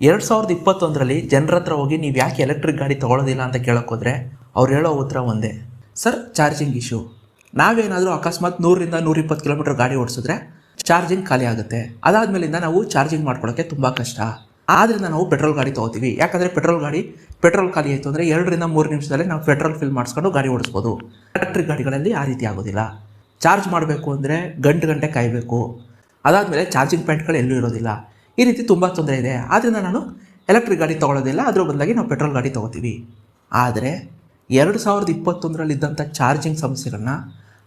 2021ರಲ್ಲಿ ಜನರ ಹತ್ರ ಹೋಗಿ ನೀವು ಯಾಕೆ ಎಲೆಕ್ಟ್ರಿಕ್ ಗಾಡಿ ತೊಗೊಳ್ಳೋದಿಲ್ಲ ಅಂತ ಕೇಳೋಕ್ಕೋದ್ರೆ ಅವ್ರು ಹೇಳೋ ಉತ್ತರ ಒಂದೇ, ಸರ್ ಚಾರ್ಜಿಂಗ್ ಇಶ್ಯೂ. ನಾವೇನಾದರೂ ಅಕಸ್ಮಾತ್ 100ರಿಂದ 120 ಕಿಲೋಮೀಟರ್ ಗಾಡಿ ಓಡಿಸಿದ್ರೆ ಚಾರ್ಜಿಂಗ್ ಖಾಲಿ ಆಗುತ್ತೆ. ಅದಾದಮೇಲಿಂದ ನಾವು ಚಾರ್ಜಿಂಗ್ ಮಾಡ್ಕೊಳ್ಳೋಕ್ಕೆ ತುಂಬ ಕಷ್ಟ. ಆದ್ದರಿಂದ ನಾವು ಪೆಟ್ರೋಲ್ ಗಾಡಿ ತೊಗೋತೀವಿ. ಯಾಕಂದರೆ ಪೆಟ್ರೋಲ್ ಖಾಲಿ ಆಯಿತು ಅಂದರೆ 2ರಿಂದ 3 ನಿಮಿಷದಲ್ಲಿ ನಾವು ಪೆಟ್ರೋಲ್ ಫಿಲ್ ಮಾಡಿಸ್ಕೊಂಡು ಗಾಡಿ ಓಡಿಸ್ಬೋದು. ಎಲೆಕ್ಟ್ರಿಕ್ ಗಾಡಿಗಳಲ್ಲಿ ಆ ರೀತಿ ಆಗೋದಿಲ್ಲ. ಚಾರ್ಜ್ ಮಾಡಬೇಕು ಅಂದರೆ ಗಂಟೆ ಕಾಯಬೇಕು. ಅದಾದಮೇಲೆ ಚಾರ್ಜಿಂಗ್ ಪಾಯಿಂಟ್ಗಳು ಎಲ್ಲೂ ಇರೋದಿಲ್ಲ. ಈ ರೀತಿ ತುಂಬ ತೊಂದರೆ ಇದೆ. ಆದ್ದರಿಂದ ನಾನು ಎಲೆಕ್ಟ್ರಿಕ್ ಗಾಡಿ ತೊಗೊಳ್ಳೋದಿಲ್ಲ, ಅದರ ಬದಲಾಗಿ ನಾವು ಪೆಟ್ರೋಲ್ ಗಾಡಿ ತೊಗೋತೀವಿ. ಆದರೆ 2021ರಲ್ಲಿದ್ದಂಥ ಚಾರ್ಜಿಂಗ್ ಸಮಸ್ಯೆಗಳನ್ನ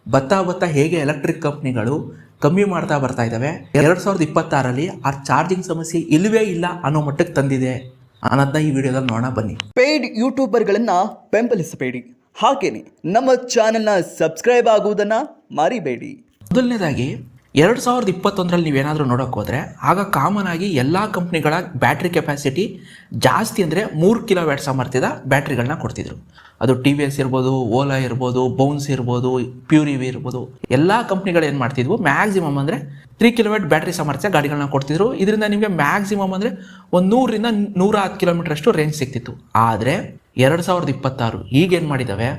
ಬತ್ತಾ ಹೇಗೆ ಎಲೆಕ್ಟ್ರಿಕ್ ಕಂಪ್ನಿಗಳು ಕಮ್ಮಿ ಮಾಡ್ತಾ ಬರ್ತಾ ಇದ್ದಾವೆ, 2026ರಲ್ಲಿ ಆ ಚಾರ್ಜಿಂಗ್ ಸಮಸ್ಯೆ ಇಲ್ಲವೇ ಇಲ್ಲ ಅನ್ನೋ ಮಟ್ಟಕ್ಕೆ ತಂದಿದೆ ಅನ್ನೋದನ್ನ ಈ ವಿಡಿಯೋದಲ್ಲಿ ನೋಡೋಣ ಬನ್ನಿ. ಪೇಯ್ಡ್ ಯೂಟ್ಯೂಬರ್ಗಳನ್ನು ಬೆಂಬಲಿಸಬೇಡಿ, ಹಾಗೇನೆ ನಮ್ಮ ಚಾನೆಲ್ನ ಸಬ್ಸ್ಕ್ರೈಬ್ ಆಗುವುದನ್ನು ಮರಿಬೇಡಿ. ಮೊದಲನೇದಾಗಿ 2021ರಲ್ಲಿ ನೀವೇನಾದರೂ ನೋಡೋಕೆ ಹೋದರೆ ಆಗ ಕಾಮನ್ ಆಗಿ ಎಲ್ಲ ಕಂಪ್ನಿಗಳ ಬ್ಯಾಟ್ರಿ ಕೆಪಾಸಿಟಿ ಜಾಸ್ತಿ ಅಂದರೆ 3 ಕಿಲೋವ್ಯಾಟ್ ಸಾಮರ್ಥ್ಯದ ಬ್ಯಾಟ್ರಿಗಳನ್ನ ಕೊಡ್ತಿದ್ರು. ಅದು TVS ಇರ್ಬೋದು, ಓಲಾ ಇರ್ಬೋದು, ಬೌನ್ಸ್ ಇರ್ಬೋದು, ಪ್ಯೂರ್ ಇವಿ ಇರ್ಬೋದು, ಎಲ್ಲ ಕಂಪ್ನಿಗಳು ಏನು ಮಾಡ್ತಿದ್ವು, ಮ್ಯಾಕ್ಸಿಮಮ್ ಅಂದರೆ 3 ಕಿಲೋವ್ಯಾಟ್ ಬ್ಯಾಟ್ರಿ ಸಾಮರ್ಥ್ಯ ಗಾಡಿಗಳನ್ನ ಕೊಡ್ತಿದ್ರು. ಇದರಿಂದ ನಿಮಗೆ ಮ್ಯಾಕ್ಸಿಮಮ್ ಅಂದರೆ ಒಂದು 100ರಿಂದ 110 ಕಿಲೋಮೀಟರ್ ಅಷ್ಟು ರೇಂಜ್ ಸಿಗ್ತಿತ್ತು. ಆದರೆ 2026 ಈಗೇನು ಮಾಡಿದ್ದಾವೆ,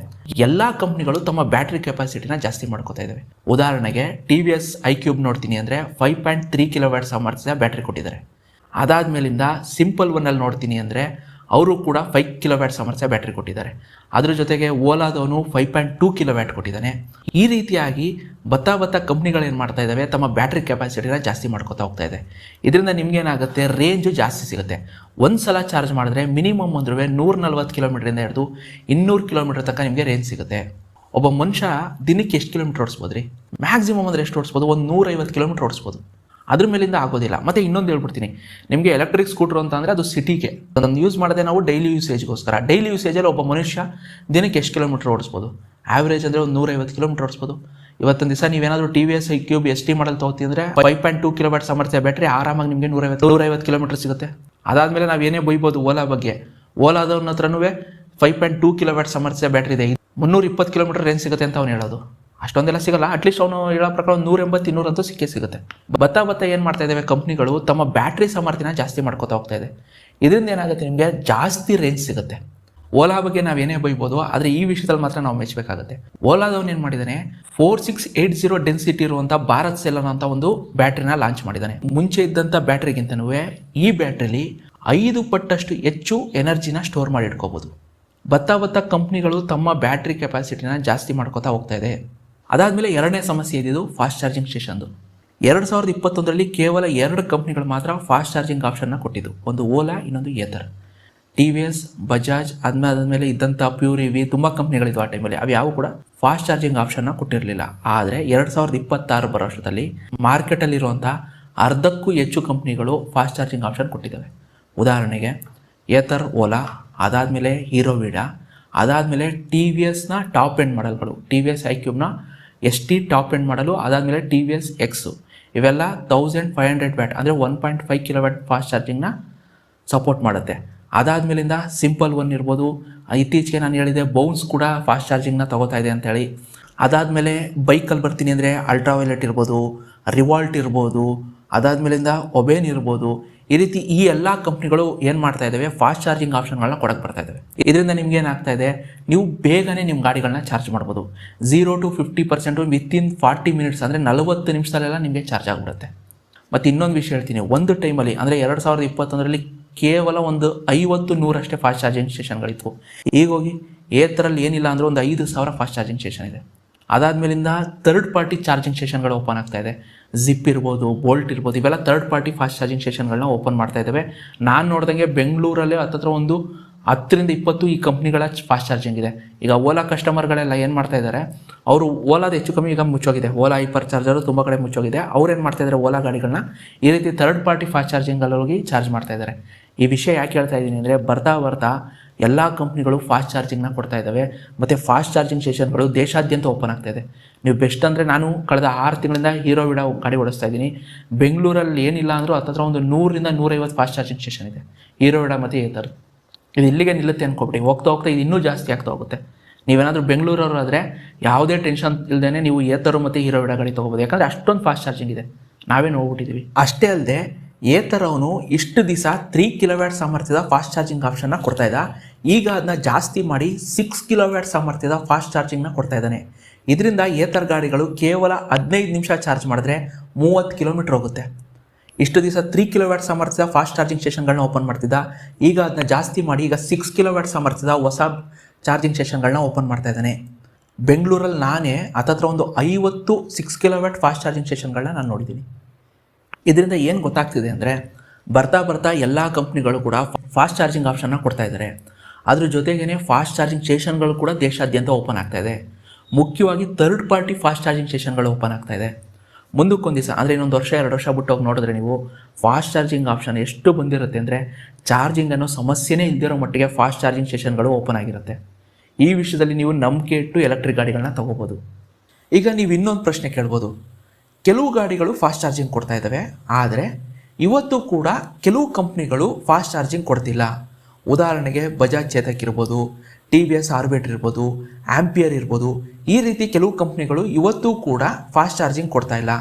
ಎಲ್ಲ ಕಂಪ್ನಿಗಳು ತಮ್ಮ ಬ್ಯಾಟ್ರಿ ಕೆಪಾಸಿಟಿನ ಜಾಸ್ತಿ ಮಾಡ್ಕೋತಾ ಇದ್ದಾವೆ. ಉದಾಹರಣೆಗೆ TVS iQube ನೋಡ್ತೀನಿ ಅಂದರೆ 5.3 ಕಿಲೋವ್ಯಾಟ್ ಸಾಮರ್ಥ್ಯದ ಬ್ಯಾಟ್ರಿ ಕೊಟ್ಟಿದ್ದಾರೆ. ಅದಾದಮೇಲಿಂದ ಸಿಂಪಲ್ ಒನ್ನಲ್ಲಿ ನೋಡ್ತೀನಿ ಅಂದರೆ ಅವರು ಕೂಡ 5 ಕಿಲೋವ್ಯಾಟ್ ಸಾಮರ್ಥ್ಯ ಬ್ಯಾಟ್ರಿ ಕೊಟ್ಟಿದ್ದಾರೆ. ಅದ್ರ ಜೊತೆಗೆ ಓಲಾದವನು 5.2 ಕಿಲೋವ್ಯಾಟ್ ಕೊಟ್ಟಿದ್ದಾನೆ. ಈ ರೀತಿಯಾಗಿ ಬತ್ತಾ ಕಂಪ್ನಿಗಳು ಏನು ಮಾಡ್ತಾ ಇದ್ದಾವೆ, ತಮ್ಮ ಬ್ಯಾಟ್ರಿ ಕೆಪಾಸಿಟಿನ ಜಾಸ್ತಿ ಮಾಡ್ಕೋತಾ ಹೋಗ್ತಾ ಇದೆ. ಇದರಿಂದ ನಿಮ್ಗೇನಾಗುತ್ತೆ, ರೇಂಜು ಜಾಸ್ತಿ ಸಿಗುತ್ತೆ. ಒಂದು ಸಲ ಚಾರ್ಜ್ ಮಾಡಿದ್ರೆ ಮಿನಿಮಮ್ ಅಂದ್ರೂ 140 ಕಿಲೋಮೀಟ್ರಿಂದ ಹಿಡಿದು 200 ಕಿಲೋಮೀಟರ್ ತನಕ ನಿಮಗೆ ರೇಂಜ್ ಸಿಗುತ್ತೆ. ಒಬ್ಬ ಮನುಷ್ಯ ದಿನಕ್ಕೆ ಎಷ್ಟು ಕಿಲೋಮೀಟರ್ ಓಡಿಸ್ಬೋದು ರೀ? ಮ್ಯಾಕ್ಸಿಮಮ್ ಅಂದರೆ ಎಷ್ಟು ಓಡಿಸ್ಬೋದು? ಒಂದು 150 ಕಿಲೋಮೀಟರ್ ಓಡಿಸ್ಬೋದು. ಅದ್ರ ಮೇಲಿಂದ ಆಗೋದಿಲ್ಲ. ಮತ್ತು ಇನ್ನೊಂದು ಹೇಳ್ಬಿಡ್ತೀನಿ, ನಿಮಗೆ ಎಲೆಕ್ಟ್ರಿಕ್ ಸ್ಕೂಟ್ರ್ ಅಂತ ಅಂದರೆ ಅದು ಸಿಟಿಗೆ ಅದನ್ನು ಯೂಸ್ ಮಾಡೋದೇ ನಾವು ಡೈಲಿ ಯೂಸೇಜ್ಗೋಸ್ಕರ. ಡೈಲಿ ಯೂಸೇಜಲ್ಲಿ ಒಬ್ಬ ಮನುಷ್ಯ ದಿನಕ್ಕೆ ಎಷ್ಟು ಕಿಲೋಮೀಟರ್ ಓಡಿಸ್ಬೋದು? ಆ್ಯಾವ್ರೇಜ್ ಅಂದರೆ ಒಂದು 150 ಕಿಲೋಮೀಟರ್ ಓಡಿಸ್ಬೋದು. ಇವತ್ತೊಂದು ದಿವಸ ನೀವೇನಾದರೂ TVS iQube ST ಮಾಡಲ್ ತೊಗೋತೀವಿ ಅಂದರೆ 5.2 ಕಿಲೋವ್ಯಾಟ್ ಸಾಮರ್ಥ್ಯ ಬ್ಯಾಟ್ರಿ ಆರಾಮಾಗಿ ನಿಮಗೆ 150 ಕಿಲೋಮೀಟರ್ ಸಿಗುತ್ತೆ. ಅದಾದಮೇಲೆ ನಾವೇನೇ ಬೈಬೋದು ಓಲಾ ಬಗ್ಗೆ. ಓಲಾದವ್ನ ಹತ್ರನೂ 5.2 ಕಿಲೋವ್ಯಾಟ್ ಸಾಮರ್ಥ್ಯ ಬ್ಯಾಟ್ರಿ ಇದೆ, 320 ಕಿಲೋಮೀಟರ್ ರೇಂಜ್ ಸಿಗುತ್ತೆ ಅಂತ ಅವ್ನು ಹೇಳೋದು. ಅಷ್ಟೊಂದೆಲ್ಲ ಸಿಗಲ್ಲ, ಅಟ್ಲೀಸ್ಟ್ ಅವನು ಹೇಳೋ ಪ್ರಕಾರ 180-200 ಅಂತೂ ಸಿಗುತ್ತೆ. ಬತ್ತಾ ಏನು ಮಾಡ್ತಾ ಇದ್ದಾವೆ ಕಂಪ್ನಿಗಳು, ತಮ್ಮ ಬ್ಯಾಟ್ರಿ ಸಾಮರ್ಥ್ಯನ ಜಾಸ್ತಿ ಮಾಡ್ಕೋತಾ ಹೋಗ್ತಾ ಇದೆ. ಇದರಿಂದ ಏನಾಗುತ್ತೆ, ನಿಮಗೆ ಜಾಸ್ತಿ ರೇಂಜ್ ಸಿಗುತ್ತೆ. ಓಲಾ ಬಗ್ಗೆ ನಾವೇನೇ ಬೈಬೋದು, ಆದರೆ ಈ ವಿಷಯದಲ್ಲಿ ಮಾತ್ರ ನಾವು ಮೆಚ್ಚಬೇಕಾಗುತ್ತೆ. ಓಲಾದವನು ಏನು ಮಾಡಿದ್ದಾನೆ, 4680 ಡೆನ್ಸಿಟಿ ಇರುವಂಥ ಭಾರತ್ ಸೆಲ್ ಅಂತ ಒಂದು ಬ್ಯಾಟ್ರಿನ ಲಾಂಚ್ ಮಾಡಿದ್ದಾನೆ. ಮುಂಚೆ ಇದ್ದಂಥ ಬ್ಯಾಟ್ರಿಗಿಂತನೂ ಈ ಬ್ಯಾಟ್ರಿಲಿ 5 ಪಟ್ಟಷ್ಟು ಹೆಚ್ಚು ಎನರ್ಜಿನ ಸ್ಟೋರ್ ಮಾಡಿ ಇಟ್ಕೋಬೋದು. ಬತ್ತಾ ಕಂಪ್ನಿಗಳು ತಮ್ಮ ಬ್ಯಾಟ್ರಿ ಕೆಪಾಸಿಟಿನ ಜಾಸ್ತಿ ಮಾಡ್ಕೋತಾ ಹೋಗ್ತಾ ಇದೆ. ಅದಾದಮೇಲೆ ಎರಡನೇ ಸಮಸ್ಯೆ ಇದ್ದಿದ್ದು ಫಾಸ್ಟ್ ಚಾರ್ಜಿಂಗ್ ಸ್ಟೇಷನ್ದು. 2021ರಲ್ಲಿ ಕೇವಲ 2 ಕಂಪ್ನಿಗಳು ಮಾತ್ರ ಫಾಸ್ಟ್ ಚಾರ್ಜಿಂಗ್ ಆಪ್ಷನ್ನ ಕೊಟ್ಟಿದ್ದು, ಒಂದು ಓಲಾ, ಇನ್ನೊಂದು ಏತರ್. TVS, ಬಜಾಜ್ ಅದಾದಮೇಲೆ ಇದ್ದಂಥ ಪ್ಯೂರ್ ಇವಿ ತುಂಬ ಕಂಪ್ನಿಗಳಿದ್ವು ಆ ಟೈಮಲ್ಲಿ, ಅವು ಯಾವ ಕೂಡ ಫಾಸ್ಟ್ ಚಾರ್ಜಿಂಗ್ ಆಪ್ಷನ್ನ ಕೊಟ್ಟಿರಲಿಲ್ಲ. ಆದರೆ 2026 ಬರೋ ವರ್ಷದಲ್ಲಿ ಮಾರ್ಕೆಟಲ್ಲಿರುವಂಥ 1/2ಕ್ಕೂ ಹೆಚ್ಚು ಕಂಪ್ನಿಗಳು ಫಾಸ್ಟ್ ಚಾರ್ಜಿಂಗ್ ಆಪ್ಷನ್ ಕೊಟ್ಟಿದ್ದಾವೆ. ಉದಾಹರಣೆಗೆ ಏತರ್, ಓಲಾ, ಅದಾದಮೇಲೆ ಹೀರೋವಿಡಾ, ಅದಾದಮೇಲೆ TVSನ top end ಮಾಡಲ್ಗಳು, TVS iQube ST top end ಮಾಡಲು, ಅದಾದಮೇಲೆ TVS X, ಇವೆಲ್ಲ 1500 ವ್ಯಾಟ್ ಅಂದರೆ 1.5 ಕಿಲೋವ್ಯಾಟ್ ಫಾಸ್ಟ್ ಚಾರ್ಜಿಂಗ್ನ ಸಪೋರ್ಟ್ ಮಾಡುತ್ತೆ. ಅದಾದಮೇಲಿಂದ ಸಿಂಪಲ್ ಒನ್ ಇರ್ಬೋದು, ಇತ್ತೀಚೆಗೆ ನಾನು ಹೇಳಿದೆ ಬೌನ್ಸ್ ಕೂಡ ಫಾಸ್ಟ್ ಚಾರ್ಜಿಂಗ್ನ ತೊಗೋತಾ ಇದೆ ಅಂತೇಳಿ. ಅದಾದಮೇಲೆ ಬೈಕಲ್ಲಿ ಬರ್ತೀನಿ ಅಂದರೆ ಅಲ್ಟ್ರಾವೈಲೆಟ್ ಇರ್ಬೋದು, ರಿವಾಲ್ಟ್ ಇರ್ಬೋದು, ಅದಾದಮೇಲಿಂದ ಒಬೇನ್ ಇರ್ಬೋದು. ಈ ರೀತಿ ಈ ಎಲ್ಲ ಕಂಪ್ನಿಗಳು ಏನು ಮಾಡ್ತಾ ಇದ್ದಾವೆ, ಫಾಸ್ಟ್ ಚಾರ್ಜಿಂಗ್ ಆಪ್ಷನ್ಗಳನ್ನ ಕೊಡಕ್ಕೆ ಬರ್ತಾ ಇದ್ದಾವೆ. ಇದರಿಂದ ನಿಮ್ಗೆ ಏನಾಗ್ತಾ ಇದೆ, ನೀವು ಬೇಗನೆ ನಿಮ್ಮ ಗಾಡಿಗಳನ್ನ ಚಾರ್ಜ್ ಮಾಡ್ಬೋದು. 0 to 50% ವಿತಿನ್ 40 ಮಿನಿಟ್ಸ್ ಅಂದರೆ 40 ನಿಮಿಷದಲ್ಲೆಲ್ಲ ನಿಮಗೆ ಚಾರ್ಜ್ ಆಗಿಬಿಡುತ್ತೆ. ಮತ್ತು ಇನ್ನೊಂದು ವಿಷಯ ಹೇಳ್ತೀನಿ, ಒಂದು ಟೈಮಲ್ಲಿ ಅಂದರೆ 2021ರಲ್ಲಿ ಕೇವಲ ಒಂದು 50-100 ಅಷ್ಟೇ ಫಾಸ್ಟ್ ಚಾರ್ಜಿಂಗ್ ಸ್ಟೇಷನ್ಗಳಿತ್ತು. ಈಗ ಹೋಗಿ ಏತರಲ್ಲಿ ಏನಿಲ್ಲ ಅಂದರೆ ಒಂದು 5,000 ಫಾಸ್ಟ್ ಚಾರ್ಜಿಂಗ್ ಸ್ಟೇಷನ್ ಇದೆ. ಅದಾದಮೇಲಿಂದ ಥರ್ಡ್ ಪಾರ್ಟಿ ಚಾರ್ಜಿಂಗ್ ಸ್ಟೇಷನ್ಗಳು ಓಪನ್ ಆಗ್ತಾ ಇದೆ. ಜಿಪ್ ಇರ್ಬೋದು, ಬೋಲ್ಟ್ ಇರ್ಬೋದು, ಇವೆಲ್ಲ ಥರ್ಡ್ ಪಾರ್ಟಿ ಫಾಸ್ಟ್ ಚಾರ್ಜಿಂಗ್ ಸ್ಟೇಷನ್ಗಳನ್ನ ಓಪನ್ ಮಾಡ್ತಾ ಇದ್ದಾವೆ. ನಾನು ನೋಡ್ದಂಗೆ ಬೆಂಗಳೂರಲ್ಲೇ ಹತ್ತತ್ರ ಒಂದು 10ರಿಂದ 20 ಈ ಕಂಪ್ನಿಗಳ ಫಾಸ್ಟ್ ಚಾರ್ಜಿಂಗ್ ಇದೆ. ಈಗ ಓಲಾ ಕಸ್ಟಮರ್ಗಳೆಲ್ಲ ಏನು ಮಾಡ್ತಾ ಇದ್ದಾರೆ, ಅವರು ಓಲಾದ ಹೆಚ್ಚು ಕಮ್ಮಿ ಈಗ ಮುಚ್ಚೋಗಿದೆ. ಓಲಾ ಹೈಪರ್ ಚಾರ್ಜರು ತುಂಬ ಕಡೆ ಮುಚ್ಚೋಗಿದೆ. ಅವ್ರು ಏನು ಮಾಡ್ತಾ ಇದ್ದಾರೆ, ಓಲಾ ಗಾಡಿಗಳನ್ನ ಈ ರೀತಿ ಥರ್ಡ್ ಪಾರ್ಟಿ ಫಾಸ್ಟ್ ಚಾರ್ಜಿಂಗಲ್ಲಿ ಹೋಗಿ ಚಾರ್ಜ್ ಮಾಡ್ತಾ ಇದ್ದಾರೆ. ಈ ವಿಷಯ ಯಾಕೆ ಹೇಳ್ತಾ ಇದ್ದೀನಿ ಅಂದರೆ, ಬರ್ತಾ ಎಲ್ಲ ಕಂಪ್ನಿಗಳು ಫಾಸ್ಟ್ ಚಾರ್ಜಿಂಗ್ನ ಕೊಡ್ತಾ ಇದ್ದಾವೆ. ಮತ್ತು ಫಾಸ್ಟ್ ಚಾರ್ಜಿಂಗ್ ಸ್ಟೇಷನ್ಗಳು ದೇಶಾದ್ಯಂತ ಓಪನ್ ಆಗ್ತಾ ಇದೆ. ನೀವು ಬೆಸ್ಟ್ ಅಂದರೆ, ನಾನು ಕಳೆದ 6 ತಿಂಗಳಿಂದ ಹೀರೋವಿಡಾ ಗಾಡಿ ಓಡಿಸ್ತಾ ಇದ್ದೀನಿ. ಬೆಂಗಳೂರಲ್ಲಿ ಏನಿಲ್ಲ ಅಂದರೂ ಹತ್ತತ್ರ ಒಂದು 100ರಿಂದ 150 ಫಾಸ್ಟ್ ಚಾರ್ಜಿಂಗ್ ಸ್ಟೇಷನ್ ಇದೆ, ಹೀರೋವಿಡಾ ಮತ್ತು ಏತರ್. ಇದು ಇಲ್ಲಿಗೆ ನಿಲ್ಲುತ್ತೆ ಅಂದ್ಕೊಬಿಡಿ, ಹೋಗ್ತಾ ಇದು ಇನ್ನೂ ಜಾಸ್ತಿ ಆಗ್ತಾ ಹೋಗುತ್ತೆ. ನೀವೇನಾದರೂ ಬೆಂಗಳೂರವರು ಆದರೆ ಯಾವುದೇ ಟೆನ್ಷನ್ ಇಲ್ಲದೇ ನೀವು ಏತರು ಮತ್ತು ಹೀರೋವಿಡಾ ಗಾಡಿ ತೊಗೋಬೋದು. ಯಾಕಂದರೆ ಅಷ್ಟೊಂದು ಫಾಸ್ಟ್ ಚಾರ್ಜಿಂಗ್ ಇದೆ, ನಾವೇ ನೋಡ್ಬಿಟ್ಟಿದ್ದೀವಿ. ಅಷ್ಟೇ ಅಲ್ಲದೆ ಏತರ್ ಅವನು ಇಷ್ಟು ದಿವಸ 3 ಕಿಲೋವ್ಯಾಟ್ ಸಾಮರ್ಥ್ಯದ ಫಾಸ್ಟ್ ಚಾರ್ಜಿಂಗ್ ಆಪ್ಷನ್ನ ಕೊಡ್ತಾ ಇದ್ದ. ಈಗ ಅದನ್ನ ಜಾಸ್ತಿ ಮಾಡಿ 6 ಕಿಲೋವ್ಯಾಟ್ ಸಾಮರ್ಥ್ಯದ ಫಾಸ್ಟ್ ಚಾರ್ಜಿಂಗ್ನ ಕೊಡ್ತಾ ಇದ್ದಾನೆ. ಇದರಿಂದ ಏತರ್ ಗಾಡಿಗಳು ಕೇವಲ 15 ನಿಮಿಷ ಚಾರ್ಜ್ ಮಾಡಿದ್ರೆ 30 ಕಿಲೋಮೀಟರ್ ಹೋಗುತ್ತೆ. ಇಷ್ಟು ದಿವಸ 3 ಕಿಲೋವ್ಯಾಟ್ ಸಾಮರ್ಥ್ಯದ ಫಾಸ್ಟ್ ಚಾರ್ಜಿಂಗ್ ಸ್ಟೇಷನ್ಗಳನ್ನ ಓಪನ್ ಮಾಡ್ತಿದ್ದ. ಈಗ ಅದನ್ನ ಜಾಸ್ತಿ ಮಾಡಿ ಈಗ 6 ಕಿಲೋವ್ಯಾಟ್ ಸಾಮರ್ಥ್ಯದ ಹೊಸ ಚಾರ್ಜಿಂಗ್ ಸ್ಟೇಷನ್ಗಳನ್ನ ಓಪನ್ ಮಾಡ್ತಾ ಇದ್ದಾನೆ. ಬೆಂಗಳೂರಲ್ಲಿ ನಾನೇ ಹತ್ತತ್ರ ಒಂದು 50 6 ಕಿಲೋವ್ಯಾಟ್ ಫಾಸ್ಟ್ ಚಾರ್ಜಿಂಗ್ ಸ್ಟೇಷನ್ಗಳನ್ನ ನಾನು ನೋಡಿದ್ದೀನಿ. ಇದರಿಂದ ಏನು ಗೊತ್ತಾಗ್ತಿದೆ ಅಂದರೆ ಬರ್ತಾ ಎಲ್ಲ ಕಂಪ್ನಿಗಳು ಕೂಡ ಫಾಸ್ಟ್ ಚಾರ್ಜಿಂಗ್ ಆಪ್ಷನ್ನ ಕೊಡ್ತಾ ಇದ್ದಾರೆ. ಅದ್ರ ಜೊತೆಗೇ ಫಾಸ್ಟ್ ಚಾರ್ಜಿಂಗ್ ಸ್ಟೇಷನ್ಗಳು ಕೂಡ ದೇಶಾದ್ಯಂತ ಓಪನ್ ಆಗ್ತಾ ಇದೆ. ಮುಖ್ಯವಾಗಿ ಥರ್ಡ್ ಪಾರ್ಟಿ ಫಾಸ್ಟ್ ಚಾರ್ಜಿಂಗ್ ಸ್ಟೇಷನ್ಗಳು ಓಪನ್ ಆಗ್ತಾ ಇದೆ. ಮುಂದಕ್ಕೊಂದು ದಿವಸ ಅಂದರೆ ಇನ್ನೊಂದು ವರ್ಷ 2 ವರ್ಷ ಬಿಟ್ಟು ಹೋಗಿ ನೋಡಿದ್ರೆ ನೀವು ಫಾಸ್ಟ್ ಚಾರ್ಜಿಂಗ್ ಆಪ್ಷನ್ ಎಷ್ಟು ಬಂದಿರುತ್ತೆ ಅಂದರೆ ಚಾರ್ಜಿಂಗ್ ಅನ್ನೋ ಸಮಸ್ಯೆನೇ ಇಲ್ದಿರೋ ಮಟ್ಟಿಗೆ ಫಾಸ್ಟ್ ಚಾರ್ಜಿಂಗ್ ಸ್ಟೇಷನ್ಗಳು ಓಪನ್ ಆಗಿರುತ್ತೆ. ಈ ವಿಷಯದಲ್ಲಿ ನೀವು ನಂಬಿಕೆ ಇಟ್ಟು ಎಲೆಕ್ಟ್ರಿಕ್ ಗಾಡಿಗಳನ್ನ ತೊಗೋಬೋದು. ಈಗ ನೀವು ಇನ್ನೊಂದು ಪ್ರಶ್ನೆ ಕೇಳ್ಬೋದು, ಕೆಲವು ಗಾಡಿಗಳು ಫಾಸ್ಟ್ ಚಾರ್ಜಿಂಗ್ ಕೊಡ್ತಾ ಇದ್ದಾವೆ, ಆದರೆ ಇವತ್ತು ಕೂಡ ಕೆಲವು ಕಂಪ್ನಿಗಳು ಫಾಸ್ಟ್ ಚಾರ್ಜಿಂಗ್ ಕೊಡ್ತಿಲ್ಲ. ಉದಾಹರಣೆಗೆ ಬಜಾಜ್ ಚೇತಕ್ ಇರ್ಬೋದು, TVS ಆರ್ಬಿಟರ್ ಇರ್ಬೋದು, ಆಂಪಿಯರ್ ಇರ್ಬೋದು. ಈ ರೀತಿ ಕೆಲವು ಕಂಪ್ನಿಗಳು ಇವತ್ತು ಕೂಡ ಫಾಸ್ಟ್ ಚಾರ್ಜಿಂಗ್ ಕೊಡ್ತಾ ಇಲ್ಲ.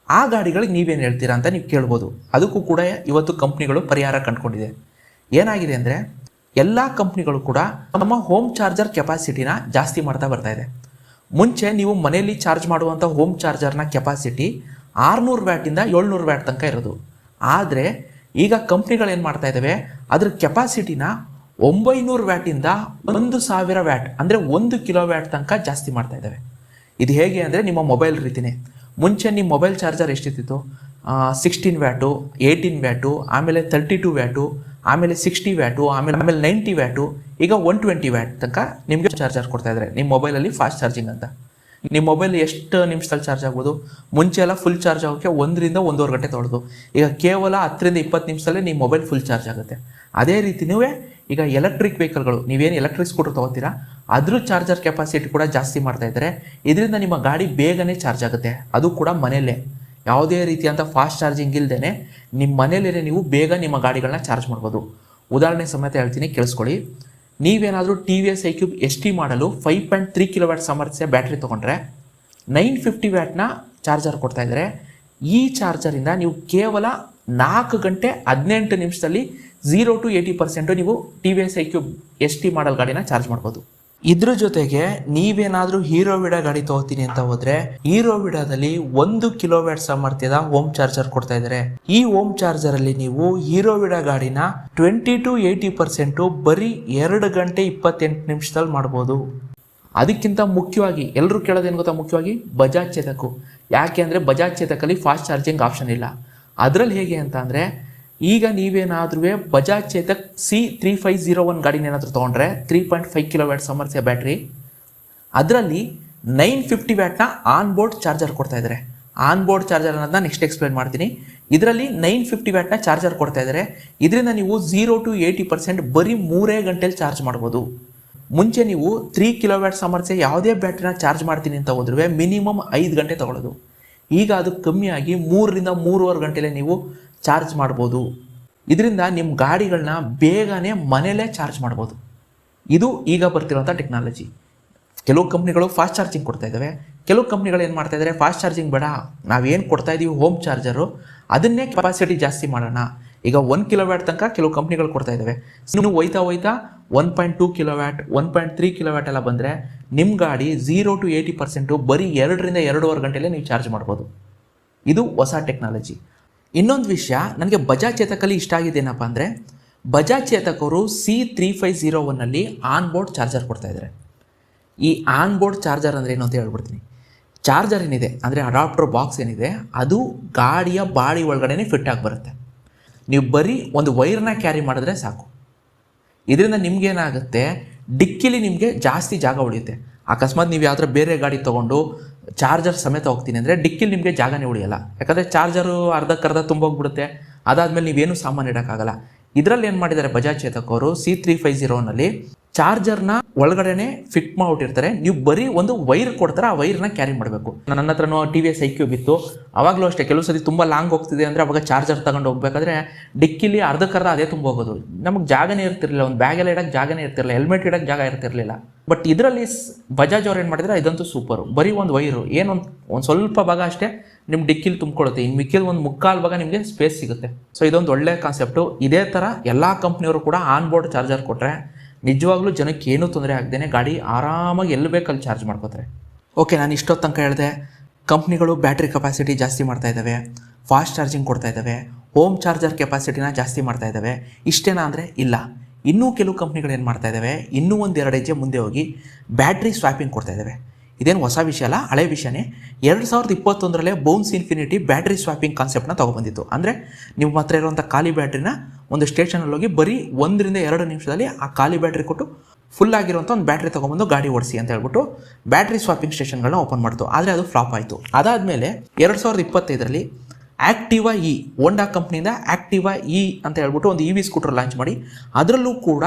ಆ ಗಾಡಿಗಳಿಗೆ ನೀವೇನು ಹೇಳ್ತೀರಾ ಅಂತ ನೀವು ಕೇಳ್ಬೋದು. ಅದಕ್ಕೂ ಕೂಡ ಇವತ್ತು ಕಂಪ್ನಿಗಳು ಪರಿಹಾರ ಕಂಡುಕೊಂಡಿದೆ. ಏನಾಗಿದೆ ಅಂದರೆ ಎಲ್ಲ ಕಂಪ್ನಿಗಳು ಕೂಡ ನಮ್ಮ ಹೋಮ್ ಚಾರ್ಜರ್ ಕೆಪಾಸಿಟಿನ ಜಾಸ್ತಿ ಮಾಡ್ತಾ ಬರ್ತಾ ಇದೆ. ಮುಂಚೆ ನೀವು ಮನೆಯಲ್ಲಿ ಚಾರ್ಜ್ ಮಾಡುವಂಥ ಹೋಮ್ ಚಾರ್ಜರ್ನ ಕೆಪಾಸಿಟಿ 600 ವ್ಯಾಟಿಂದ 700 ವ್ಯಾಟ್ ತನಕ ಇರೋದು. ಆದರೆ ಈಗ ಕಂಪ್ನಿಗಳು ಏನು ಮಾಡ್ತಾ ಇದ್ದಾವೆ, ಅದ್ರ ಕೆಪಾಸಿಟಿನ 900 ವ್ಯಾಟಿಂದ 1000 ವ್ಯಾಟ್ ಅಂದರೆ 1 ಕಿಲೋ ವ್ಯಾಟ್ ತನಕ ಜಾಸ್ತಿ ಮಾಡ್ತಾ ಇದ್ದಾವೆ. ಇದು ಹೇಗೆ ಅಂದರೆ ನಿಮ್ಮ ಮೊಬೈಲ್ ರೀತಿಯೇ. ಮುಂಚೆ ನಿಮ್ಮ ಮೊಬೈಲ್ ಚಾರ್ಜರ್ ಎಷ್ಟಿತ್ತು, 16 ವ್ಯಾಟು, 18 ವ್ಯಾಟು, ಆಮೇಲೆ 32 ವ್ಯಾಟು, ಆಮೇಲೆ 60 ವ್ಯಾಟು, ಆಮೇಲೆ 90 ವ್ಯಾಟು, ಈಗ 120 ವ್ಯಾಟ್ ತನಕ ನಿಮಗೆ ಚಾರ್ಜರ್ ಕೊಡ್ತಾ ಇದ್ದಾರೆ ನಿಮ್ಮ ಮೊಬೈಲಲ್ಲಿ ಫಾಸ್ಟ್ ಚಾರ್ಜಿಂಗ್ ಅಂತ. ನಿಮ್ಮ ಮೊಬೈಲ್ ಎಷ್ಟು ನಿಮಿಷದಲ್ಲಿ ಚಾರ್ಜ್ ಆಗ್ಬೋದು? ಮುಂಚೆ ಎಲ್ಲ ಫುಲ್ ಚಾರ್ಜ್ ಆಗೋಕ್ಕೆ 1 ರಿಂದ 1.5 ಗಂಟೆ ತೊಗೊಳ್ಳೋದು. ಈಗ ಕೇವಲ 10 ರಿಂದ 20 ನಿಮಿಷದಲ್ಲೇ ನಿಮ್ಮ ಮೊಬೈಲ್ ಫುಲ್ ಚಾರ್ಜ್ ಆಗುತ್ತೆ. ಅದೇ ರೀತಿಯೂ ಈಗ ಎಲೆಕ್ಟ್ರಿಕ್ ವೆಹಿಕಲ್ಗಳು, ನೀವೇನು ಎಲೆಕ್ಟ್ರಿಕ್ ಸ್ಕೂಟರ್ ತೊಗೋತೀರಾ ಅದ್ರ ಚಾರ್ಜರ್ ಕೆಪಾಸಿಟಿ ಕೂಡ ಜಾಸ್ತಿ ಮಾಡ್ತಾ ಇದ್ದಾರೆ. ಇದರಿಂದ ನಿಮ್ಮ ಗಾಡಿ ಬೇಗನೆ ಚಾರ್ಜ್ ಆಗುತ್ತೆ, ಅದು ಕೂಡ ಮನೆಯಲ್ಲೇ. ಯಾವುದೇ ರೀತಿಯಂಥ ಫಾಸ್ಟ್ ಚಾರ್ಜಿಂಗ್ ಇಲ್ಲದೇ ನಿಮ್ಮ ಮನೇಲೇ ನೀವು ಬೇಗ ನಿಮ್ಮ ಗಾಡಿಗಳನ್ನ ಚಾರ್ಜ್ ಮಾಡ್ಬೋದು. ಉದಾಹರಣೆ ಸಮೇತ ಹೇಳ್ತೀನಿ, ಕೇಳಿಸ್ಕೊಳ್ಳಿ. ನೀವೇನಾದರೂ TVS iQube ST ಮಾಡಲು 5.3 ಕಿಲೋವ್ಯಾಟ್ ಸಾಮರ್ಥ್ಯ ಬ್ಯಾಟ್ರಿ ತೊಗೊಂಡ್ರೆ 950 ವ್ಯಾಟ್ನ ಚಾರ್ಜರ್ ಕೊಡ್ತಾ ಇದ್ದಾರೆ. ಈ ಚಾರ್ಜರಿಂದ ನೀವು ಕೇವಲ 4 ಗಂಟೆ 18 ನಿಮಿಷದಲ್ಲಿ 0 to 80% ನೀವು TVS iQube ST ಮಾಡಲ್ ಗಾಡಿನ ಚಾರ್ಜ್ ಮಾಡ್ಬೋದು. ಇದ್ರ ಜೊತೆಗೆ ನೀವೇನಾದರೂ ಹೀರೋ ವಿಡಾ ಗಾಡಿ ತೊಗೋತೀನಿ ಅಂತ ಹೋದ್ರೆ ಹೀರೋ ವಿಡಾದಲ್ಲಿ 1 ಕಿಲೋವ್ಯಾಟ್ ಸಾಮರ್ಥ್ಯದ ಹೋಮ್ ಚಾರ್ಜರ್ ಕೊಡ್ತಾ ಇದ್ದಾರೆ. ಈ ಹೋಮ್ ಚಾರ್ಜರ್ ಅಲ್ಲಿ ನೀವು ಹೀರೋ ವಿಡಾ ಗಾಡಿನ 20 to 80% ಬರೀ 2 ಗಂಟೆ 28 ನಿಮಿಷದಲ್ಲಿ ಮಾಡ್ಬೋದು. ಅದಕ್ಕಿಂತ ಮುಖ್ಯವಾಗಿ ಎಲ್ಲರೂ ಕೇಳೋದೇನು ಗೊತ್ತಾ, ಮುಖ್ಯವಾಗಿ ಬಜಾಜ್ ಚೇತಕ್. ಯಾಕೆ ಅಂದರೆ ಬಜಾಜ್ ಚೇತಕಲ್ಲಿ ಫಾಸ್ಟ್ ಚಾರ್ಜಿಂಗ್ ಆಪ್ಷನ್ ಇಲ್ಲ. ಅದರಲ್ಲಿ ಹೇಗೆ ಅಂತ ಅಂದರೆ ಈಗ ನೀವೇನಾದ್ರೂ ಬಜಾಜ್ ಚೇತಕ್ C3501 ಗಾಡಿನ ಏನಾದರೂ ತೊಗೊಂಡ್ರೆ 3.5 ಕಿಲೋವ್ಯಾಟ್ ಸಾಮರ್ಥ್ಯ ಬ್ಯಾಟ್ರಿ, ಅದರಲ್ಲಿ 950 ವ್ಯಾಟ್ನ ಆನ್ ಬೋರ್ಡ್ ಚಾರ್ಜರ್ ಕೊಡ್ತಾ ಇದ್ದಾರೆ. ಆನ್ ಬೋರ್ಡ್ ಚಾರ್ಜರ್ ಅನ್ನೋದನ್ನ ನೆಕ್ಸ್ಟ್ ಎಕ್ಸ್ಪ್ಲೇನ್ ಮಾಡ್ತೀನಿ. ಇದರಲ್ಲಿ 950 ವ್ಯಾಟ್ನ ಚಾರ್ಜರ್ ಕೊಡ್ತಾ ಇದ್ದಾರೆ. ಇದರಿಂದ ನೀವು 0 to 80% ಬರೀ 3 ಗಂಟೆಲಿ ಚಾರ್ಜ್ ಮಾಡ್ಬೋದು. ಮುಂಚೆ ನೀವು 3 ಕಿಲೋವ್ಯಾಟ್ ಸಾಮರ್ಥ್ಯ ಯಾವುದೇ ಬ್ಯಾಟ್ರಿನ ಚಾರ್ಜ್ ಮಾಡ್ತೀನಿ ಅಂತ ಹೋದ್ರೂ ಮಿನಿಮಮ್ 5 ಗಂಟೆ ತೊಗೊಳ್ಳೋದು. ಈಗ ಅದು ಕಮ್ಮಿಯಾಗಿ 3 ರಿಂದ 3.5 ಗಂಟೆಲೇ ನೀವು ಚಾರ್ಜ್ ಮಾಡ್ಬೋದು. ಇದರಿಂದ ನಿಮ್ಮ ಗಾಡಿಗಳನ್ನ ಬೇಗನೆ ಮನೆಯಲ್ಲೇ ಚಾರ್ಜ್ ಮಾಡ್ಬೋದು. ಇದು ಈಗ ಬರ್ತಿರೋಂಥ ಟೆಕ್ನಾಲಜಿ. ಕೆಲವು ಕಂಪ್ನಿಗಳು ಫಾಸ್ಟ್ ಚಾರ್ಜಿಂಗ್ ಕೊಡ್ತಾ ಇದ್ದಾವೆ, ಕೆಲವು ಕಂಪ್ನಿಗಳು ಏನು ಮಾಡ್ತಾ ಇದ್ದಾರೆ, ಫಾಸ್ಟ್ ಚಾರ್ಜಿಂಗ್ ಬೇಡ, ನಾವೇನು ಕೊಡ್ತಾ ಇದ್ದೀವಿ ಹೋಮ್ ಚಾರ್ಜರು ಅದನ್ನೇ ಕೆಪಾಸಿಟಿ ಜಾಸ್ತಿ ಮಾಡೋಣ. ಈಗ 1 ಕಿಲೋವ್ಯಾಟ್ ತನಕ ಕೆಲವು ಕಂಪ್ನಿಗಳು ಕೊಡ್ತಾ ಇದ್ದಾವೆ. ಇನ್ನು ಹೋಯ್ತಾ 1.2 ಕಿಲೋವ್ಯಾಟ್, 1.3 ಕಿಲೋವ್ಯಾಟ್ ಎಲ್ಲ ಬಂದರೆ ನಿಮ್ಮ ಗಾಡಿ 0 to 80% ಬರೀ 2 ರಿಂದ 2.5 ಗಂಟೆಲೇ ನೀವು ಚಾರ್ಜ್ ಮಾಡ್ಬೋದು. ಇದು ಹೊಸ ಟೆಕ್ನಾಲಜಿ. ಇನ್ನೊಂದು ವಿಷಯ ನನಗೆ ಬಜಾಜ್ ಚೇತಕಲ್ಲಿ ಇಷ್ಟ ಆಗಿದ್ದೇನಪ್ಪ ಅಂದರೆ, ಬಜಾಜ್ ಚೇತಕ್ ಅವರು C3501 ಆನ್ ಬೋರ್ಡ್ ಚಾರ್ಜರ್ ಕೊಡ್ತಾ ಇದ್ದಾರೆ. ಈ ಆನ್ ಬೋರ್ಡ್ ಚಾರ್ಜರ್ ಅಂದರೆ ಏನು ಅಂತ ಹೇಳ್ಬಿಡ್ತೀನಿ. ಚಾರ್ಜರ್ ಏನಿದೆ ಅಂದರೆ ಅಡಾಪ್ಟರ್ ಬಾಕ್ಸ್ ಏನಿದೆ ಅದು ಗಾಡಿಯ ಬಾಡಿ ಒಳಗಡೆ ಫಿಟ್ ಆಗಿ ಬರುತ್ತೆ. ನೀವು ಬರೀ ಒಂದು ವೈರ್ನ ಕ್ಯಾರಿ ಮಾಡಿದ್ರೆ ಸಾಕು. ಇದರಿಂದ ನಿಮ್ಗೇನಾಗುತ್ತೆ, ಡಿಕ್ಕಿಲಿ ನಿಮಗೆ ಜಾಸ್ತಿ ಜಾಗ ಉಳಿಯುತ್ತೆ. ಅಕಸ್ಮಾತ್ ನೀವು ಯಾವ್ದಾರ ಬೇರೆ ಗಾಡಿ ತೊಗೊಂಡು ಚಾರ್ಜರ್ ಸಮೇತ ಹೋಗ್ತೀನಿ ಅಂದರೆ ಡಿಕ್ಕಿಲಿ ನಿಮಗೆ ಜಾಗನೇ ಉಳಿಯಲ್ಲ. ಯಾಕಂದರೆ ಚಾರ್ಜರು ಅರ್ಧಕ್ಕರ್ಧ ತುಂಬೋಗ್ಬಿಡುತ್ತೆ. ಅದಾದಮೇಲೆ ನೀವೇನು ಸಾಮಾನು ಇಡೋಕ್ಕಾಗಲ್ಲ. ಇದರಲ್ಲಿ ಏನು ಮಾಡಿದ್ದಾರೆ ಬಜಾಜ್ ಚೇತಕ್ ಅವರು C3501 ಚಾರ್ಜರ್ನ ಒಳಗಡೆನೆ ಫಿಟ್ ಮಾಡಿಬಿಟ್ಟಿರ್ತಾರೆ. ನೀವು ಬರೀ ಒಂದು ವೈರ್ ಕೊಡ್ತಾರೆ, ಆ ವೈರ್ನ ಕ್ಯಾರಿ ಮಾಡಬೇಕು. ನನ್ನ ಹತ್ರನೂ TVS iQube ಇತ್ತು. ಆವಾಗಲೂ ಅಷ್ಟೇ, ಕೆಲವು ಸತಿ ತುಂಬ ಲಾಂಗ್ ಹೋಗ್ತಿದೆ ಅಂದರೆ ಅವಾಗ ಚಾರ್ಜರ್ ತಗೊಂಡು ಹೋಗ್ಬೇಕಾದ್ರೆ ಡಿಕ್ಕಿಲಿ ಅರ್ಧಕ್ಕರ್ಧ ಅದೇ ತುಂಬ ಹೋಗೋದು. ನಮಗೆ ಜಾಗನೇ ಇರ್ತಿರಲಿಲ್ಲ, ಒಂದು ಬ್ಯಾಗೆಲ್ಲ ಇಡೋಕ್ಕೆ ಜಾಗನೇ ಇರ್ತಿರಲಿಲ್ಲ, ಹೆಲ್ಮೆಟ್ ಇಡೋಕ್ಕೆ ಜಾಗ ಇರ್ತಿರಲಿಲ್ಲ. ಬಟ್ ಇದರಲ್ಲಿ ಬಜಾಜ್ ಅವ್ರು ಏನು ಮಾಡಿದ್ರೆ ಇದಂತೂ ಸೂಪರು. ಬರೀ ಒಂದು ವೈರು, ಏನೊಂದು ಸ್ವಲ್ಪ ಭಾಗ ಅಷ್ಟೇ ನಿಮ್ಮ ಡಿಕ್ಕಿಲಿ ತುಂಬಿಕೊಳ್ಳುತ್ತೆ. ಇನ್ನು ಮಿಕ್ಕಿದ ಒಂದು ಮುಕ್ಕಾಲು ಭಾಗ ನಿಮಗೆ ಸ್ಪೇಸ್ ಸಿಗುತ್ತೆ. ಸೊ ಇದೊಂದು ಒಳ್ಳೆ ಕಾನ್ಸೆಪ್ಟು. ಇದೇ ಥರ ಎಲ್ಲ ಕಂಪ್ನಿಯವರು ಕೂಡ ಆನ್ ಬೋರ್ಡ್ ಚಾರ್ಜರ್ ಕೊಟ್ಟರೆ ನಿಜವಾಗ್ಲೂ ಜನಕ್ಕೆ ಏನೂ ತೊಂದರೆ ಆಗದೇನೆ ಗಾಡಿ ಆರಾಮಾಗಿ ಎಲ್ಲಿ ಬೇಕಲ್ಲಿ ಚಾರ್ಜ್ ಮಾಡ್ಕೋತಾರೆ. ಓಕೆ, ನಾನು ಇಷ್ಟೊತ್ತು ತನಕ ಹೇಳಿದೆ ಕಂಪ್ನಿಗಳು ಬ್ಯಾಟ್ರಿ ಕೆಪಾಸಿಟಿ ಜಾಸ್ತಿ ಮಾಡ್ತಾ ಇದ್ದಾವೆ, ಫಾಸ್ಟ್ ಚಾರ್ಜಿಂಗ್ ಕೊಡ್ತಾ ಇದ್ದಾವೆ, ಹೋಮ್ ಚಾರ್ಜರ್ ಕೆಪಾಸಿಟಿನ ಜಾಸ್ತಿ ಮಾಡ್ತಾ ಇದ್ದಾವೆ. ಇಷ್ಟೇನಾ ಅಂದರೆ ಇಲ್ಲ, ಇನ್ನೂ ಕೆಲವು ಕಂಪ್ನಿಗಳು ಏನು ಮಾಡ್ತಾ ಇದ್ದಾವೆ, ಇನ್ನೂ ಒಂದು 2 ಹೆಜ್ಜೆ ಮುಂದೆ ಹೋಗಿ ಬ್ಯಾಟ್ರಿ ಸ್ವ್ಯಾಪಿಂಗ್ ಕೊಡ್ತಾ ಇದ್ದಾವೆ. ಇದೇನು ಹೊಸ ವಿಷಯ ಅಲ್ಲ, ಹಳೆ ವಿಷಯನೇ. 2021 ಬೌನ್ಸ್ ಇನ್ಫಿನಿಟಿ ಬ್ಯಾಟ್ರಿ ಸ್ವ್ಯಾಪಿಂಗ್ ಕಾನ್ಸೆಪ್ಟ್ನ ತೊಗೊಬಂದಿತ್ತು. ಅಂದರೆ ನಿಮ್ಮ ಹತ್ರ ಇರುವಂಥ ಖಾಲಿ ಬ್ಯಾಟ್ರಿನ ಒಂದು ಸ್ಟೇಷನಲ್ಲಿ ಹೋಗಿ ಬರೀ 1 ರಿಂದ 2 ನಿಮಿಷದಲ್ಲಿ ಆ ಖಾಲಿ ಬ್ಯಾಟ್ರಿ ಕೊಟ್ಟು ಫುಲ್ ಆಗಿರುವಂಥ ಒಂದು ಬ್ಯಾಟ್ರಿ ತೊಗೊಬಂದು ಗಾಡಿ ಓಡಿಸಿ ಅಂತ ಹೇಳ್ಬಿಟ್ಟು ಬ್ಯಾಟ್ರಿ ಸ್ವಾಪಿಂಗ್ ಸ್ಟೇಷನ್ಗಳನ್ನ ಓಪನ್ ಮಾಡ್ತು. ಆದರೆ ಅದು ಫ್ಲಾಪ್ ಆಯಿತು. ಅದಾದಮೇಲೆ 2025 ಆ್ಯಕ್ಟಿವಾ ಇ, ಹೋಂಡಾ ಕಂಪ್ನಿಯಿಂದ ಆ್ಯಕ್ಟಿವಾ ಇ ಅಂತ ಹೇಳ್ಬಿಟ್ಟು ಒಂದು EV ಸ್ಕೂಟರ್ ಲಾಂಚ್ ಮಾಡಿ ಅದರಲ್ಲೂ ಕೂಡ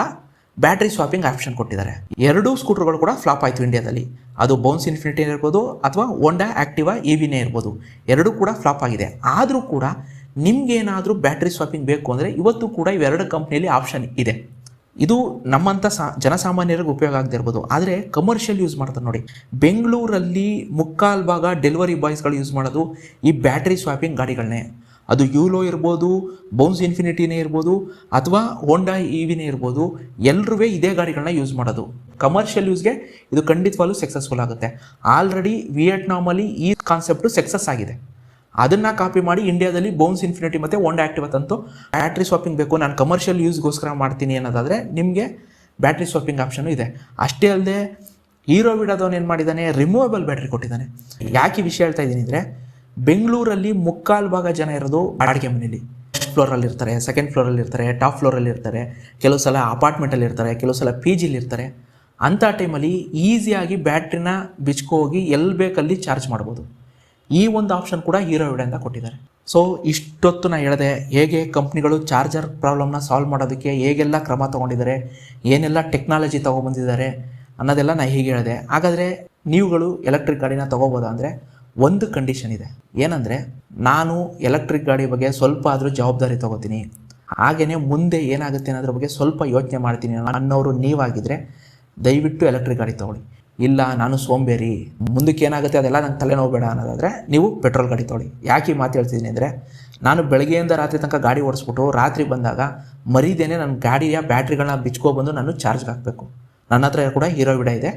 ಬ್ಯಾಟ್ರಿ ಸ್ವಾಪಿಂಗ್ ಆಪ್ಷನ್ ಕೊಟ್ಟಿದ್ದಾರೆ. 2 ಸ್ಕೂಟರ್ಗಳು ಕೂಡ ಫ್ಲಾಪ್ ಆಯಿತು ಇಂಡಿಯಾದಲ್ಲಿ. ಅದು ಬೌನ್ಸ್ ಇನ್ಫಿನಿಟಿ ಇರ್ಬೋದು ಅಥವಾ ಹೋಂಡಾ ಆ್ಯಕ್ಟಿವಾ EVನೇ ಇರ್ಬೋದು, 2 ಕೂಡ ಫ್ಲಾಪ್ ಆಗಿದೆ. ಆದರೂ ಕೂಡ ನಿಮಗೇನಾದರೂ ಬ್ಯಾಟ್ರಿ ಸ್ವಾಪಿಂಗ್ ಬೇಕು ಅಂದರೆ ಇವತ್ತು ಕೂಡ ಇವೆರಡು ಕಂಪ್ನಿಯಲ್ಲಿ ಆಪ್ಷನ್ ಇದೆ. ಇದು ನಮ್ಮಂಥ ಜನಸಾಮಾನ್ಯರಿಗೆ ಉಪಯೋಗ ಆಗದಿರ್ಬೋದು, ಆದರೆ ಕಮರ್ಷಿಯಲ್ ಯೂಸ್ ಮಾಡ್ತಾರೆ ನೋಡಿ. ಬೆಂಗಳೂರಲ್ಲಿ ಮುಕ್ಕಾಲು ಭಾಗ ಡೆಲಿವರಿ ಬಾಯ್ಸ್ಗಳು ಯೂಸ್ ಮಾಡೋದು ಈ ಬ್ಯಾಟ್ರಿ ಸ್ವಾಪಿಂಗ್ ಗಾಡಿಗಳನ್ನೇ. ಅದು ಯೂಲೋ ಇರ್ಬೋದು, ಬೌನ್ಸ್ ಇನ್ಫಿನಿಟಿನೇ ಇರ್ಬೋದು ಅಥವಾ ಹೋಂಡಾ EVನೇ ಇರ್ಬೋದು, ಎಲ್ಲರೂ ಇದೇ ಗಾಡಿಗಳನ್ನ ಯೂಸ್ ಮಾಡೋದು. ಕಮರ್ಷಿಯಲ್ ಯೂಸ್ಗೆ ಇದು ಖಂಡಿತವಾಗ್ಲೂ ಸಕ್ಸಸ್ಫುಲ್ ಆಗುತ್ತೆ. ಆಲ್ರೆಡಿ ವಿಯೆಟ್ನಾಮಲ್ಲಿ ಈ ಕಾನ್ಸೆಪ್ಟು ಸಕ್ಸಸ್ ಆಗಿದೆ. ಅದನ್ನು ಕಾಪಿ ಮಾಡಿ ಇಂಡಿಯಾದಲ್ಲಿ ಬೌನ್ಸ್ ಇನ್ಫಿನಿಟಿ ಮತ್ತು ಹೋಂಡಾ ಆ್ಯಕ್ಟಿವಾ ತಂತು ಬ್ಯಾಟ್ರಿ ಸ್ವಾಪಿಂಗ್ ಬೇಕು, ನಾನು ಕಮರ್ಷಿಯಲ್ ಯೂಸ್ಗೋಸ್ಕರ ಮಾಡ್ತೀನಿ ಅನ್ನೋದಾದರೆ ನಿಮಗೆ ಬ್ಯಾಟ್ರಿ ಸ್ವಾಪಿಂಗ್ ಆಪ್ಷನು ಇದೆ. ಅಷ್ಟೇ ಅಲ್ಲದೆ ಹೀರೋ ವಿಡೋದವನು ಏನು ಮಾಡಿದ್ದಾನೆ, ರಿಮೂವೇಬಲ್ ಬ್ಯಾಟ್ರಿ ಕೊಟ್ಟಿದ್ದಾನೆ. ಯಾಕೆ ವಿಷಯ ಹೇಳ್ತಾ ಇದ್ದೀನಿ ಅಂದರೆ, ಬೆಂಗಳೂರಲ್ಲಿ ಮುಕ್ಕಾಲು ಭಾಗ ಜನ ಇರೋದು ಬಾಡಿಗೆ ಮನೇಲಿ. ಫಸ್ಟ್ ಫ್ಲೋರಲ್ಲಿ ಇರ್ತಾರೆ, ಸೆಕೆಂಡ್ ಫ್ಲೋರಲ್ಲಿ ಇರ್ತಾರೆ, ಟಾಪ್ ಫ್ಲೋರಲ್ಲಿ ಇರ್ತಾರೆ, ಕೆಲವು ಸಲ ಅಪಾರ್ಟ್ಮೆಂಟಲ್ಲಿ ಇರ್ತಾರೆ, ಕೆಲವು ಸಲ PGಲಿ ಇರ್ತಾರೆ. ಅಂಥ ಟೈಮಲ್ಲಿ ಈಸಿಯಾಗಿ ಬ್ಯಾಟ್ರಿನ ಬಿಚ್ಕೊ ಹೋಗಿ ಎಲ್ಲಿ ಬೇಕಲ್ಲಿ ಚಾರ್ಜ್ ಮಾಡ್ಬೋದು. ಈ ಒಂದು ಆಪ್ಷನ್ ಕೂಡ ಹೀರೋ ವಿಡಿಯೋದಿಂದ ಕೊಟ್ಟಿದ್ದಾರೆ. ಸೊ ಇಷ್ಟೊತ್ತು ನಾನು ಹೇಳಿದೆ ಹೇಗೆ ಕಂಪ್ನಿಗಳು ಚಾರ್ಜರ್ ಪ್ರಾಬ್ಲಮ್ನ ಸಾಲ್ವ್ ಮಾಡೋದಕ್ಕೆ ಹೇಗೆಲ್ಲ ಕ್ರಮ ತೊಗೊಂಡಿದ್ದಾರೆ, ಏನೆಲ್ಲ ಟೆಕ್ನಾಲಜಿ ತೊಗೊಬಂದಿದ್ದಾರೆ ಅನ್ನೋದೆಲ್ಲ ನಾನು ಹೀಗೆ ಹೇಳಿದೆ. ಹಾಗಾದರೆ ನೀವುಗಳು ಎಲೆಕ್ಟ್ರಿಕ್ ಗಾಡಿನ ತೊಗೋಬೋದಾ ಅಂದರೆ ಒಂದು ಕಂಡೀಷನ್ ಇದೆ. ಏನಂದರೆ, ನಾನು ಎಲೆಕ್ಟ್ರಿಕ್ ಗಾಡಿ ಬಗ್ಗೆ ಸ್ವಲ್ಪ ಆದರೂ ಜವಾಬ್ದಾರಿ ತೊಗೋತೀನಿ, ಹಾಗೆಯೇ ಮುಂದೆ ಏನಾಗುತ್ತೆ ಅನ್ನೋದ್ರ ಬಗ್ಗೆ ಸ್ವಲ್ಪ ಯೋಚನೆ ಮಾಡ್ತೀನಿ ಅನ್ನೋರು ನೀವಾಗಿದ್ದರೆ ದಯವಿಟ್ಟು ಎಲೆಕ್ಟ್ರಿಕ್ ಗಾಡಿ ತೊಗೊಳ್ಳಿ. ಇಲ್ಲ ನಾನು ಸೋಂಬೇರಿ, ಮುಂದಕ್ಕೆ ಏನಾಗುತ್ತೆ ಅದೆಲ್ಲ ನಂಗೆ ತಲೆನೋವು ಬೇಡ ಅನ್ನೋದಾದರೆ ನೀವು ಪೆಟ್ರೋಲ್ ಗಾಡಿ ತೊಗೊಳ್ಳಿ. ಯಾಕೆ ಈ ಮಾತು ಹೇಳ್ತಿದ್ದೀನಿ ಅಂದರೆ, ನಾನು ಬೆಳಗ್ಗೆಯಿಂದ ರಾತ್ರಿ ತನಕ ಗಾಡಿ ಓಡಿಸ್ಬಿಟ್ಟು ರಾತ್ರಿ ಬಂದಾಗ ಮರಿದೇನೆ ನನ್ನ ಗಾಡಿಯ ಬ್ಯಾಟ್ರಿಗಳನ್ನ ಬಿಚ್ಕೊಬಂದು ನಾನು ಚಾರ್ಜ್ಗೆ ಹಾಕಬೇಕು. ನನ್ನ ಹತ್ರ ಕೂಡ ಹೀರೋ ವಿಡೋ ಇದೆ,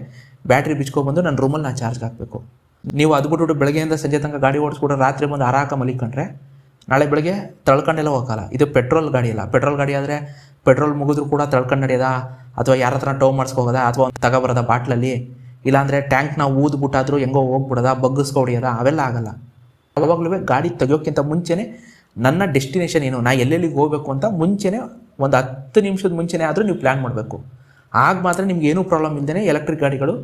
ಬ್ಯಾಟ್ರಿ ಬಿಚ್ಕೊಬಂದು ನನ್ನ ರೂಮಲ್ಲಿ ನಾನು ಚಾರ್ಜ್ಗೆ ಹಾಕಬೇಕು. ನೀವು ಅದು ಬಿಟ್ಬಿಟ್ಟು ಬೆಳಗ್ಗೆಯಿಂದ ಸಂಜೆ ತನಕ ಗಾಡಿ ಓಡಿಸ್ಬಿಟ್ಟು ರಾತ್ರಿ ಬಂದು ಆರಾಕ ಮಲಿಕೊಂಡ್ರೆ ನಾಳೆ ಬೆಳಗ್ಗೆ ತಳ್ಕೊಂಡೆಲ್ಲ ಹೋಗಲ್ಲ. ಇದು ಪೆಟ್ರೋಲ್ ಗಾಡಿ ಅಲ್ಲ. ಪೆಟ್ರೋಲ್ ಗಾಡಿ ಆದರೆ ಪೆಟ್ರೋಲ್ ಮುಗಿದ್ರು ಕೂಡ ತಳ್ಕೊಂಡು ನಡೆಯೋದ, ಅಥವಾ ಯಾರ ಹತ್ರ ಟೋ ಮಾಡಿಸ್ಕೋಗೋದ, ಅಥವಾ ತಗೊಬರೋದ ಬಾಟ್ಲಲ್ಲಿ, ಇಲ್ಲಾಂದರೆ ಟ್ಯಾಂಕ್ನ ಊದ್ಬಿಟ್ಟಾದರೂ ಹೆಂಗೋ ಹೋಗ್ಬಿಡೋದ, ಬಗ್ಗಿಸ್ಕೊ ಹೊಡಿಯೋದ, ಅವೆಲ್ಲ ಆಗಲ್ಲ. ಯಾವಾಗಲೂ ಗಾಡಿ ತೆಗಿಯೋಕ್ಕಿಂತ ಮುಂಚೆನೇ ನನ್ನ ಡೆಸ್ಟಿನೇಷನ್ ಏನು, ನಾ ಎಲ್ಲೆಲ್ಲಿಗೆ ಹೋಗಬೇಕು ಅಂತ ಮುಂಚೆನೇ ಒಂದು 10 ನಿಮಿಷದ ಮುಂಚೆನೇ ಆದರೂ ನೀವು ಪ್ಲ್ಯಾನ್ ಮಾಡಬೇಕು. ಆಗ ಮಾತ್ರ ನಿಮ್ಗೆ ಏನೂ ಪ್ರಾಬ್ಲಮ್ ಇಲ್ಲದೇ ಎಲೆಕ್ಟ್ರಿಕ್ ಗಾಡಿಗಳು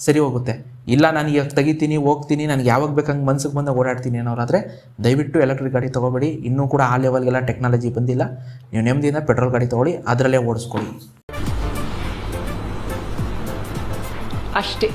ಸರಿ ಹೋಗುತ್ತೆ. ಇಲ್ಲ ನಾನು ಈಗ ತೆಗಿತೀನಿ ಹೋಗ್ತೀನಿ, ನನಗೆ ಯಾವಾಗ ಬೇಕಂಗೆ ಮನ್ಸಿಗೆ ಬಂದಾಗ ಓಡಾಡ್ತೀನಿ ಅನ್ನೋರಾದರೆ ದಯವಿಟ್ಟು ಎಲೆಕ್ಟ್ರಿಕ್ ಗಾಡಿ ತೊಗೋಬೇಡಿ. ಇನ್ನೂ ಕೂಡ ಆ ಲೆವೆಲ್ಗೆಲ್ಲ ಟೆಕ್ನಾಲಜಿ ಬಂದಿಲ್ಲ. ನೀವು ನೆಮ್ಮದಿಯಿಂದ ಪೆಟ್ರೋಲ್ ಗಾಡಿ ತೊಗೊಳ್ಳಿ, ಅದರಲ್ಲೇ ಓಡಿಸ್ಕೊಳ್ಳಿ ಅಷ್ಟೇ.